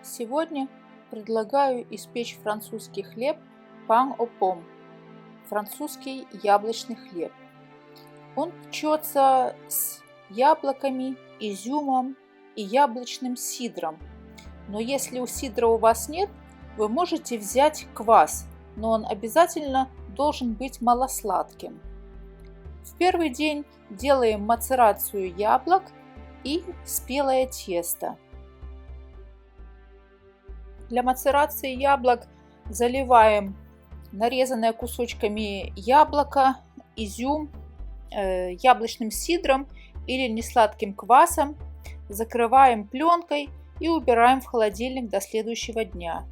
Сегодня предлагаю испечь французский хлеб pain aux pommes, французский яблочный хлеб. Он печется с яблоками, изюмом и яблочным сидром. Но если у сидра у вас нет, вы можете взять квас, но он обязательно должен быть малосладким. В первый день делаем мацерацию яблок и спелое тесто. Для мацерации яблок заливаем нарезанное кусочками яблоко, изюм, яблочным сидром или несладким квасом, закрываем пленкой и убираем в холодильник до следующего дня.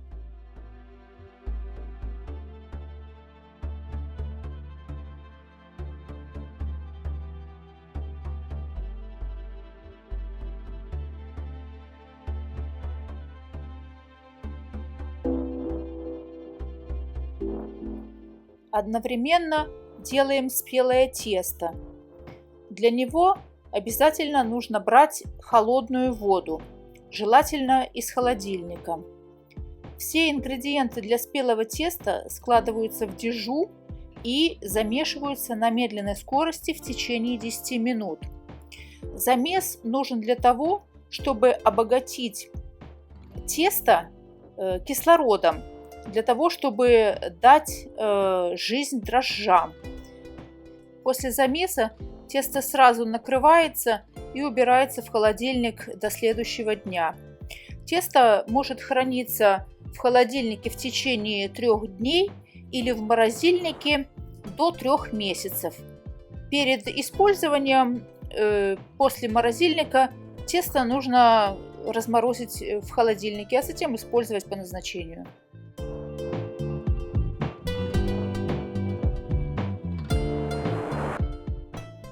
Одновременно делаем спелое тесто. Для него обязательно нужно брать холодную воду, желательно из холодильника. Все ингредиенты для спелого теста складываются в дежу и замешиваются на медленной скорости в течение 10 минут. Замес нужен для того, чтобы обогатить тесто кислородом, для того, чтобы дать жизнь дрожжам. После замеса тесто сразу накрывается и убирается в холодильник до следующего дня. Тесто может храниться в холодильнике в течение 3 дней или в морозильнике до 3 месяцев. Перед использованием после морозильника тесто нужно разморозить в холодильнике, а затем использовать по назначению.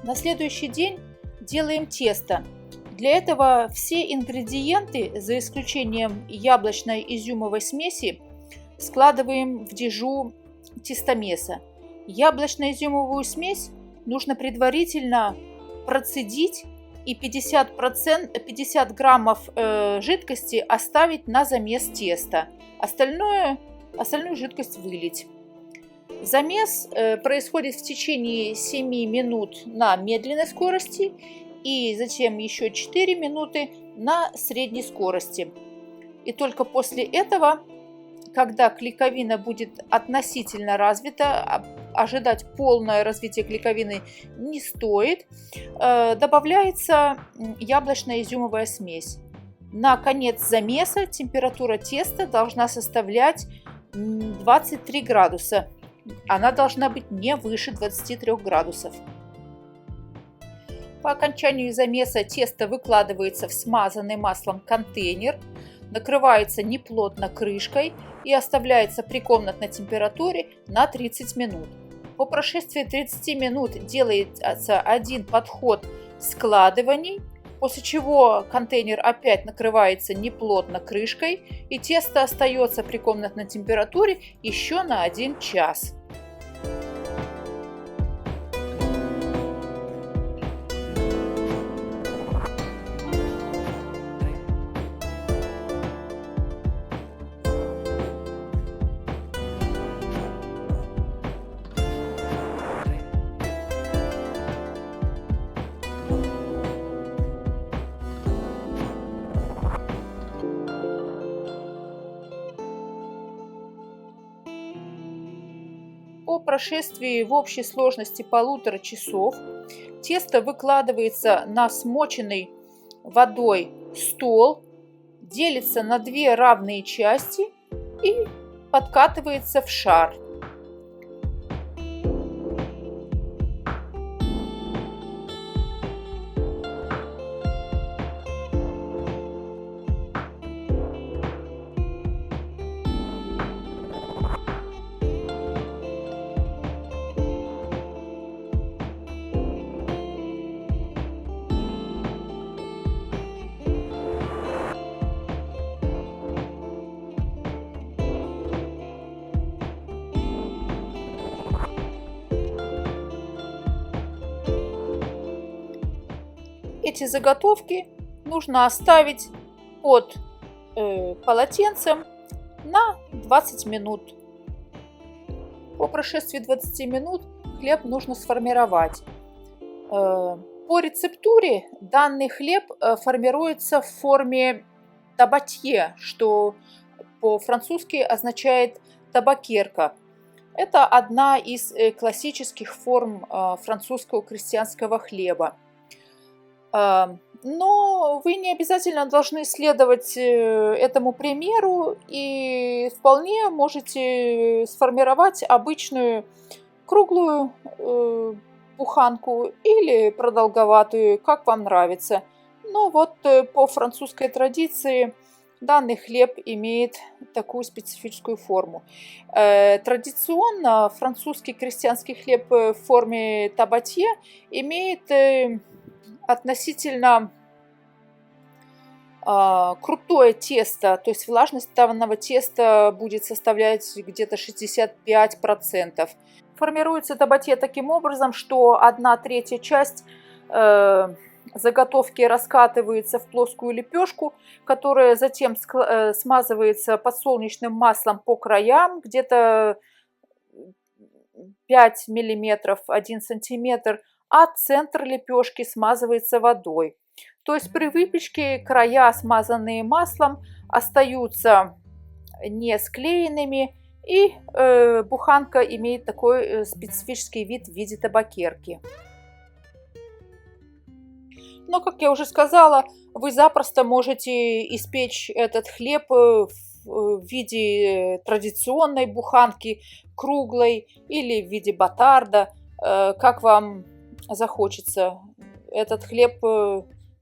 На следующий день делаем тесто. Для этого все ингредиенты, за исключением яблочной изюмовой смеси, складываем в дежу тестомеса. Яблочно-изюмовую смесь нужно предварительно процедить и 50 граммов жидкости оставить на замес теста. Остальную жидкость вылить. Замес происходит в течение 7 минут на медленной скорости и затем еще 4 минуты на средней скорости. И только после этого, когда клейковина будет относительно развита, ожидать полное развитие клейковины не стоит, добавляется яблочно-изюмовая смесь. На конец замеса температура теста должна составлять 23 градуса. Она должна быть не выше 23 градусов. По окончанию замеса тесто выкладывается в смазанный маслом контейнер, накрывается неплотно крышкой и оставляется при комнатной температуре на 30 минут. По прошествии 30 минут делается один подход складываний, после чего контейнер опять накрывается неплотно крышкой и тесто остается при комнатной температуре еще на 1 час. По прошествии в общей сложности 1,5 часов тесто выкладывается на смоченный водой стол, делится на 2 равные части и подкатывается в шар. Эти заготовки нужно оставить под полотенцем на 20 минут. По прошествии 20 минут хлеб нужно сформировать. По рецептуре данный хлеб формируется в форме табатье, что по-французски означает табакерка. Это одна из классических форм французского крестьянского хлеба. Но вы не обязательно должны следовать этому примеру и вполне можете сформировать обычную круглую буханку или продолговатую, как вам нравится. Но вот по французской традиции данный хлеб имеет такую специфическую форму. Традиционно французский крестьянский хлеб в форме табатье имеет относительно крутое тесто, то есть влажность данного теста будет составлять где-то 65%. Формируется табатье таким образом, что 1/3 часть заготовки раскатывается в плоскую лепешку, которая затем смазывается подсолнечным маслом по краям, где-то 5 мм, 1 см, а центр лепешки смазывается водой. То есть при выпечке края, смазанные маслом, остаются не склеенными, и буханка имеет такой специфический вид в виде табакерки. Но, как я уже сказала, вы запросто можете испечь этот хлеб в виде традиционной буханки, круглой, или в виде батарда, как вам захочется. Этот хлеб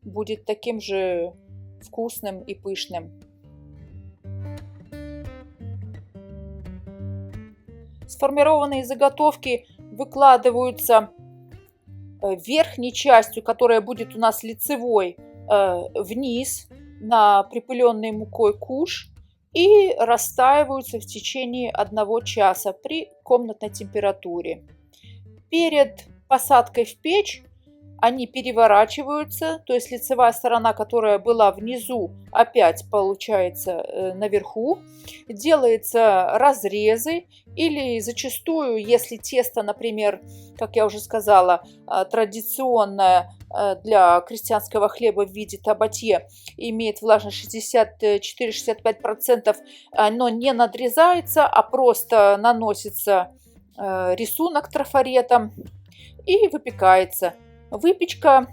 будет таким же вкусным и пышным. Сформированные заготовки выкладываются верхней частью, которая будет у нас лицевой, вниз на припыленный мукой куш и расстаиваются в течение 1 часа при комнатной температуре. Перед посадкой в печь они переворачиваются, то есть лицевая сторона, которая была внизу, опять получается наверху. Делаются разрезы или зачастую, если тесто, например, как я уже сказала, традиционное для крестьянского хлеба в виде табатье, имеет влажность 64-65%, оно не надрезается, а просто наносится рисунок трафаретом и выпекается. Выпечка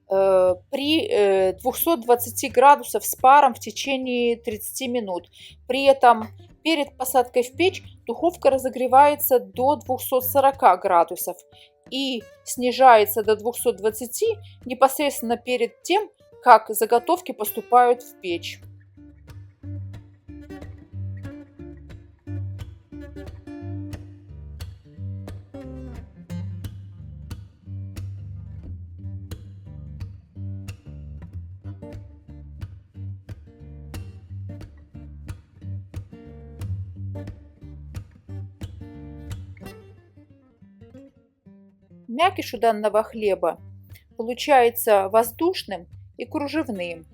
при 220 градусов с паром в течение 30 минут. При этом перед посадкой в печь духовка разогревается до 240 градусов и снижается до 220 непосредственно перед тем, как заготовки поступают в печь. Мякиш у данного хлеба получается воздушным и кружевным.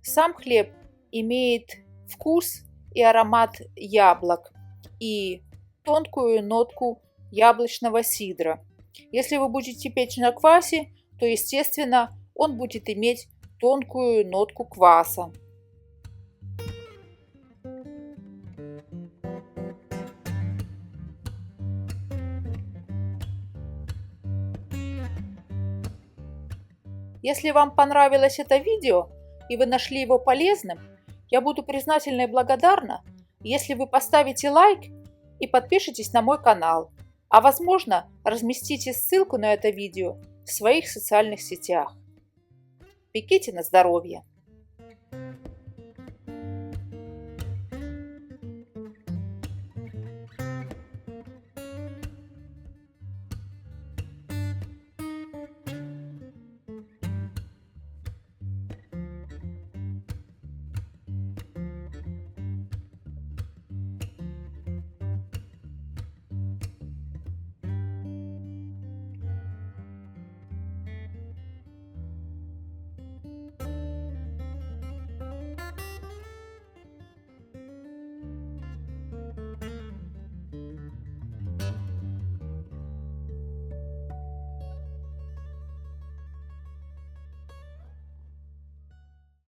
Сам хлеб имеет вкус и аромат яблок и тонкую нотку яблочного сидра. Если вы будете печь на квасе, то, естественно, он будет иметь тонкую нотку кваса. Если вам понравилось это видео и вы нашли его полезным, я буду признательна и благодарна, если вы поставите лайк и подпишитесь на мой канал, а возможно разместите ссылку на это видео в своих социальных сетях. Пеките на здоровье!